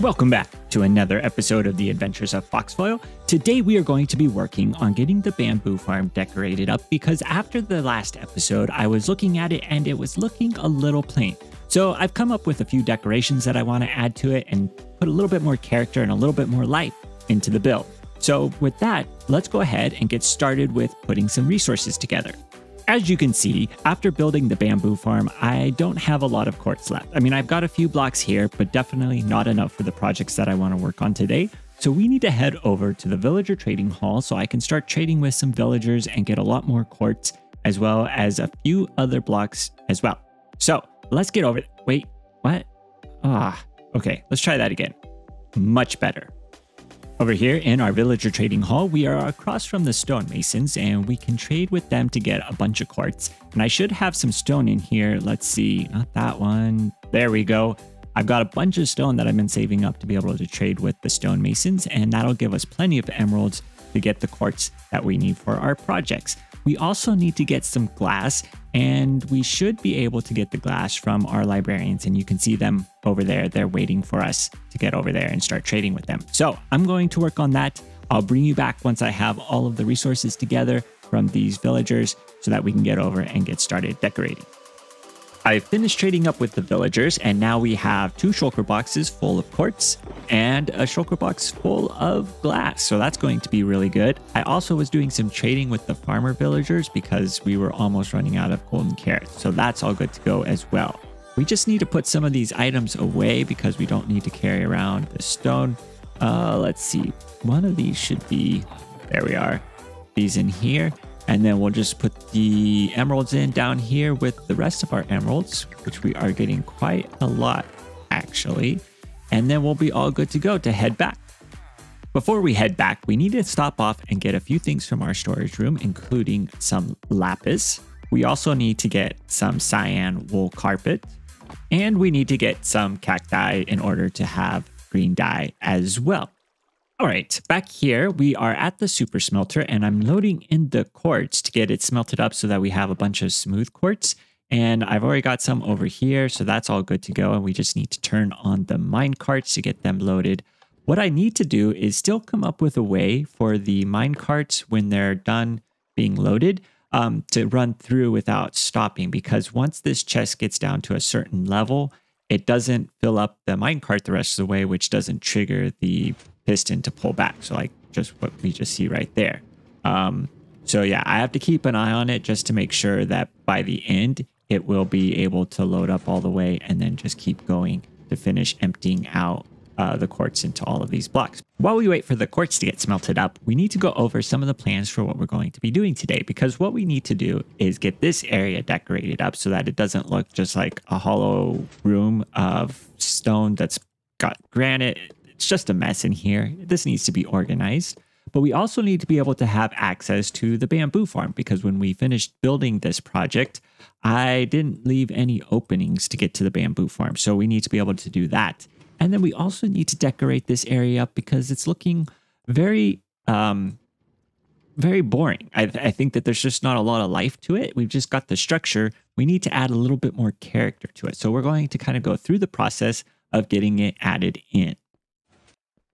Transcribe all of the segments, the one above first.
Welcome back to another episode of the Adventures of FoxFoil. Today we are going to be working on getting the bamboo farm decorated up because after the last episode I was looking at it and it was looking a little plain. So I've come up with a few decorations that I want to add to it and put a little bit more character and a little bit more life into the build. So with that, let's go ahead and get started with putting some resources together. As you can see, after building the bamboo farm, I don't have a lot of quartz left. I mean, I've got a few blocks here, but definitely not enough for the projects that I want to work on today. So we need to head over to the villager trading hall so I can start trading with some villagers and get a lot more quartz, as well as a few other blocks as well. So let's get over it. Wait, what? Okay, let's try that again. Much better. Over here in our villager trading hall, we are across from the stonemasons and we can trade with them to get a bunch of quartz. And I should have some stone in here. Let's see, not that one. There we go. I've got a bunch of stone that I've been saving up to be able to trade with the stonemasons, and that'll give us plenty of emeralds to get the quartz that we need for our projects. We also need to get some glass, and we should be able to get the glass from our librarians, and you can see them over there. They're waiting for us to get over there and start trading with them. So I'm going to work on that. I'll bring you back once I have all of the resources together from these villagers so that we can get over and get started decorating. I finished trading up with the villagers, and now we have 2 shulker boxes full of quartz and a shulker box full of glass. So that's going to be really good. I also was doing some trading with the farmer villagers because we were almost running out of golden carrots. So that's all good to go as well. We just need to put some of these items away because we don't need to carry around the stone. Let's see. One of these should be, there we are, these in here. And then we'll just put the emeralds in down here with the rest of our emeralds, which we are getting quite a lot, actually. And then we'll be all good to go to head back. Before we head back, we need to stop off and get a few things from our storage room, including some lapis. We also need to get some cyan wool carpet. And we need to get some cacti in order to have green dye as well. All right, back here, we are at the super smelter and I'm loading in the quartz to get it smelted up so that we have a bunch of smooth quartz. And I've already got some over here, so that's all good to go. And we just need to turn on the mine carts to get them loaded. What I need to do is still come up with a way for the mine carts when they're done being loaded to run through without stopping. Because once this chest gets down to a certain level, it doesn't fill up the mine cart the rest of the way, which doesn't trigger the piston to pull back. So like just what we just see right there. So yeah, I have to keep an eye on it just to make sure that by the end, it will be able to load up all the way and then just keep going to finish emptying out the quartz into all of these blocks. While we wait for the quartz to get smelted up, we need to go over some of the plans for what we're going to be doing today, because what we need to do is get this area decorated up so that it doesn't look just like a hollow room of stone that's got granite. It's just a mess in here. This needs to be organized. But we also need to be able to have access to the bamboo farm, because when we finished building this project, I didn't leave any openings to get to the bamboo farm. So we need to be able to do that. And then we also need to decorate this area up because it's looking very, very boring. I think that there's just not a lot of life to it. We've just got the structure. We need to add a little bit more character to it. So we're going to kind of go through the process of getting it added in.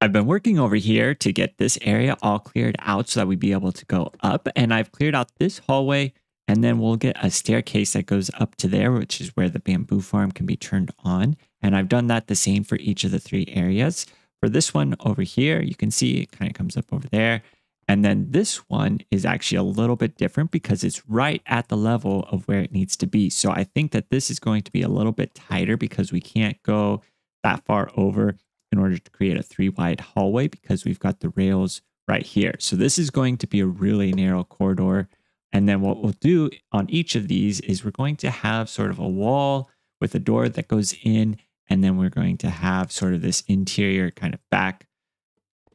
I've been working over here to get this area all cleared out so that we'd be able to go up. And I've cleared out this hallway, and then we'll get a staircase that goes up to there, which is where the bamboo farm can be turned on. And I've done that the same for each of the 3 areas. For this one over here, you can see it kind of comes up over there. And then this one is actually a little bit different because it's right at the level of where it needs to be. So I think that this is going to be a little bit tighter because we can't go that far over in order to create a 3-wide hallway because we've got the rails right here. So this is going to be a really narrow corridor. And then what we'll do on each of these is we're going to have sort of a wall with a door that goes in, and then we're going to have sort of this interior kind of back,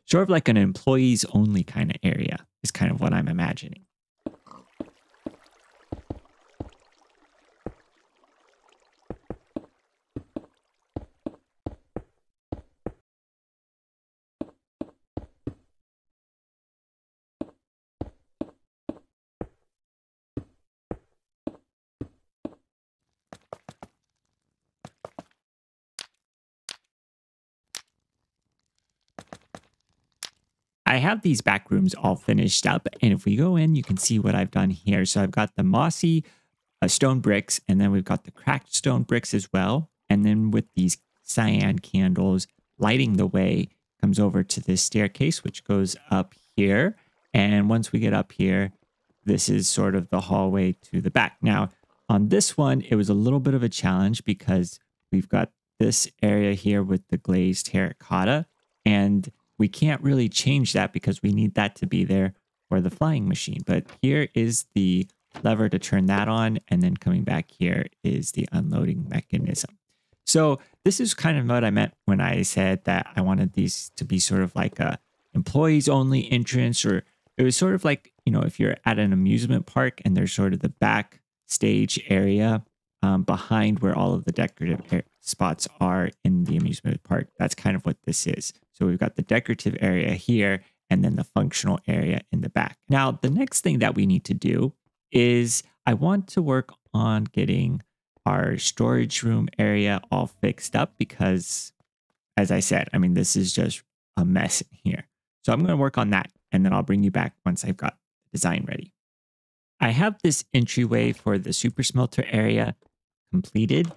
sort of like an employees only kind of area is kind of what I'm imagining. I have these back rooms all finished up, and if we go in, you can see what I've done here. So I've got the mossy stone bricks, and then we've got the cracked stone bricks as well. And then with these cyan candles lighting the way, comes over to this staircase, which goes up here. And once we get up here, this is sort of the hallway to the back. Now, on this one, it was a little bit of a challenge because we've got this area here with the glazed terracotta, and we can't really change that because we need that to be there for the flying machine. But here is the lever to turn that on, and then coming back here is the unloading mechanism. So this is kind of what I meant when I said that I wanted these to be sort of like a employees only entrance, or it was sort of like, you know, if you're at an amusement park and there's sort of the back stage area behind where all of the decorative spots are in the amusement park. That's kind of what this is. So we've got the decorative area here and then the functional area in the back. Now, the next thing that we need to do is I want to work on getting our storage room area all fixed up because, as I said, I mean, this is just a mess in here. So I'm going to work on that, and then I'll bring you back once I've got the design ready. I have this entryway for the super smelter area completed.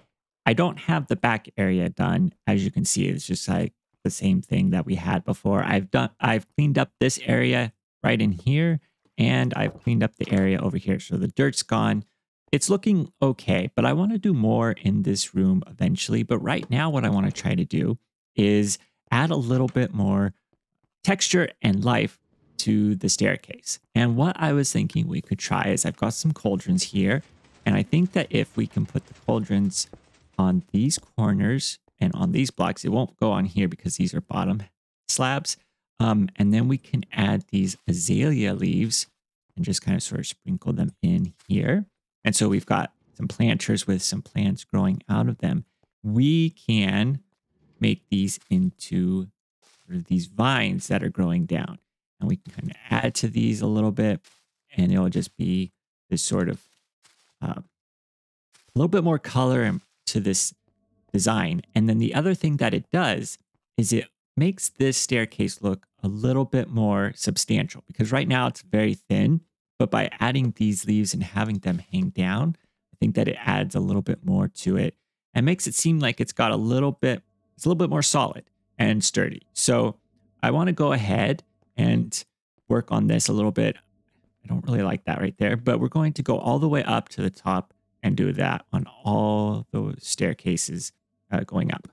I don't have the back area done. As you can see, it's just like the same thing that we had before. I've cleaned up this area right in here, and I've cleaned up the area over here. So the dirt's gone. It's looking okay, but I want to do more in this room eventually. But right now, what I want to try to do is add a little bit more texture and life to the staircase. And what I was thinking we could try is I've got some cauldrons here, and I think that if we can put the cauldrons on these corners and on these blocks, it won't go on here because these are bottom slabs. And then we can add these azalea leaves and just kind of sort of sprinkle them in here. And so we've got some planters with some plants growing out of them. We can make these into sort of these vines that are growing down. And we can kind of add to these a little bit, and it'll just be this sort of a little bit more color to this design. And then the other thing that it does is it makes this staircase look a little bit more substantial, because right now it's very thin, but by adding these leaves and having them hang down, I think that it adds a little bit more to it and makes it seem like it's got a little bit more solid and sturdy. So I want to go ahead and work on this a little bit. I don't really like that right there, but we're going to go all the way up to the top and do that on all those staircases going up.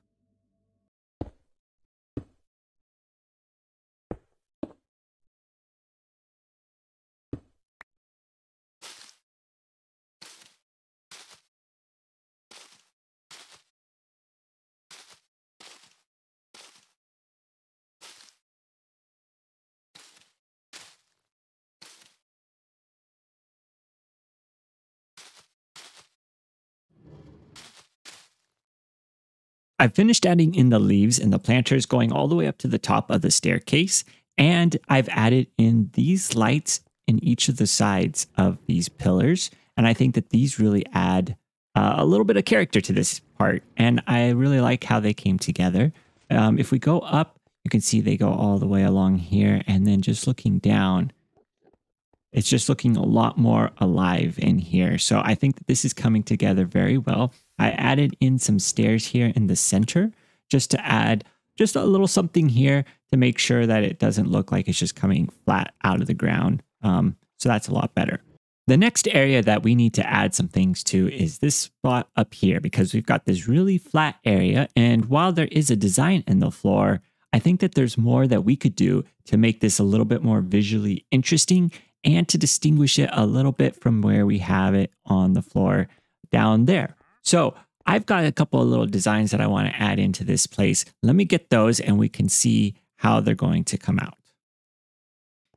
I've finished adding in the leaves and the planters going all the way up to the top of the staircase, and I've added in these lights in each of the sides of these pillars, and I think that these really add a little bit of character to this part, and I really like how they came together. If we go up, you can see they go all the way along here, and then just looking down, it's just looking a lot more alive in here. So I think that this is coming together very well. I added in some stairs here in the center just to add just a little something here to make sure that it doesn't look like it's just coming flat out of the ground. So that's a lot better. The next area that we need to add some things to is this spot up here, because we've got this really flat area. And while there is a design in the floor, I think that there's more that we could do to make this a little bit more visually interesting and to distinguish it a little bit from where we have it on the floor down there. So I've got a couple of little designs that I want to add into this place. Let me get those and we can see how they're going to come out.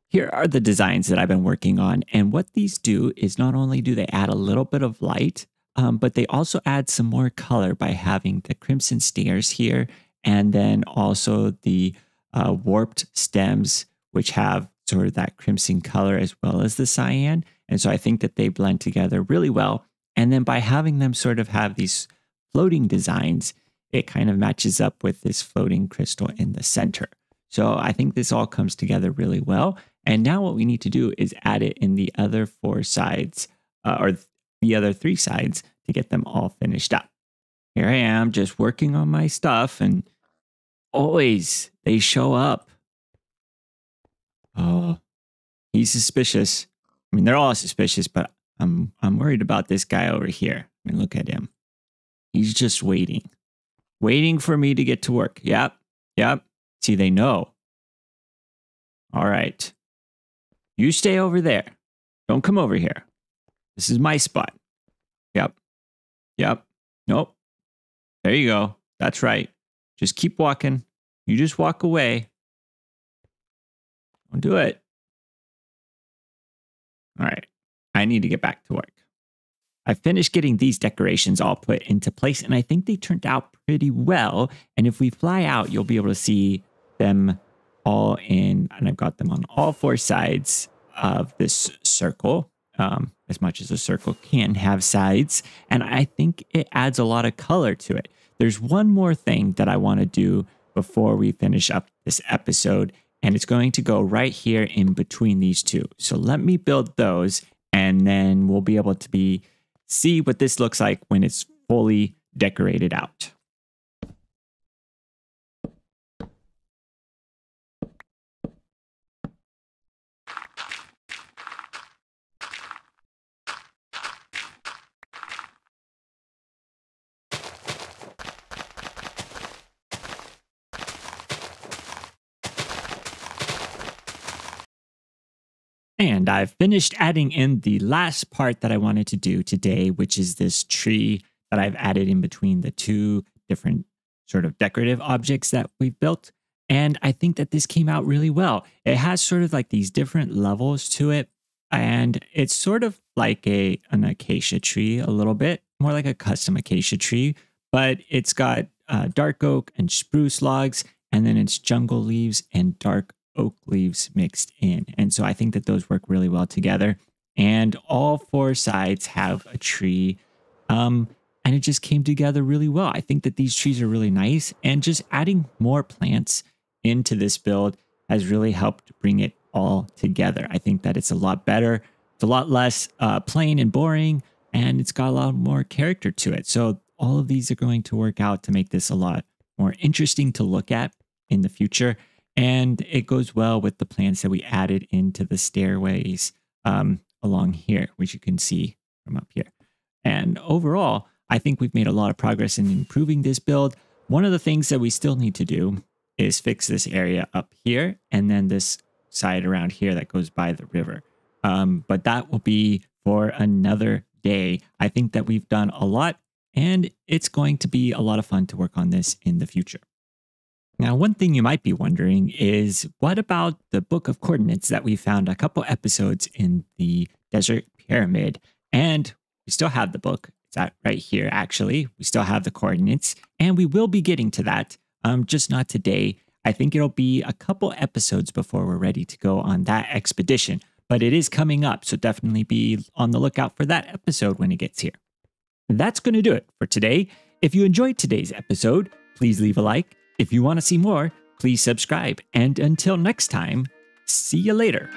Here are the designs that I've been working on. And what these do is not only do they add a little bit of light, but they also add some more color by having the crimson stairs here, and then also the warped stems, which have sort of that crimson color as well as the cyan. And so I think that they blend together really well. And then by having them sort of have these floating designs, it kind of matches up with this floating crystal in the center. So I think this all comes together really well. And now what we need to do is add it in the other 4 sides or the other 3 sides to get them all finished up. Here I am just working on my stuff and always they show up. Oh, he's suspicious. I mean, they're all suspicious, but I'm worried about this guy over here. I mean, look at him. He's just waiting for me to get to work. Yep. See, they know. All right. You stay over there. Don't come over here. This is my spot. Yep. Nope. There you go. That's right. Just keep walking. You just walk away. Don't do it. All right. I need to get back to work. I finished getting these decorations all put into place, and I think they turned out pretty well. And if we fly out, you'll be able to see them all in, and I've got them on all 4 sides of this circle, as much as a circle can have sides. And I think it adds a lot of color to it. There's one more thing that I want to do before we finish up this episode, and it's going to go right here in between these 2. So let me build those, and then we'll be able to see what this looks like when it's fully decorated out. And I've finished adding in the last part that I wanted to do today, which is this tree that I've added in between the 2 different sort of decorative objects that we've built. And I think that this came out really well. It has sort of like these different levels to it. And it's sort of like an acacia tree, a little bit more like a custom acacia tree, but it's got dark oak and spruce logs, and then it's jungle leaves and dark oak leaves mixed in. And so I think that those work really well together. And all 4 sides have a tree. And it just came together really well. I think that these trees are really nice. And just adding more plants into this build has really helped bring it all together. I think that it's a lot better. It's a lot less plain and boring. And it's got a lot more character to it. So all of these are going to work out to make this a lot more interesting to look at in the future. And it goes well with the plants that we added into the stairways along here, which you can see from up here. And overall, I think we've made a lot of progress in improving this build. One of the things that we still need to do is fix this area up here and then this side around here that goes by the river. But that will be for another day. I think that we've done a lot, and it's going to be a lot of fun to work on this in the future. Now, one thing you might be wondering is, what about the book of coordinates that we found a couple episodes in the desert pyramid? And we still have the book. It's right here, actually. We still have the coordinates, and we will be getting to that, just not today. I think it'll be a couple episodes before we're ready to go on that expedition, but it is coming up, so definitely be on the lookout for that episode when it gets here. That's going to do it for today. If you enjoyed today's episode, please leave a like. If you want to see more, please subscribe. And until next time, see you later.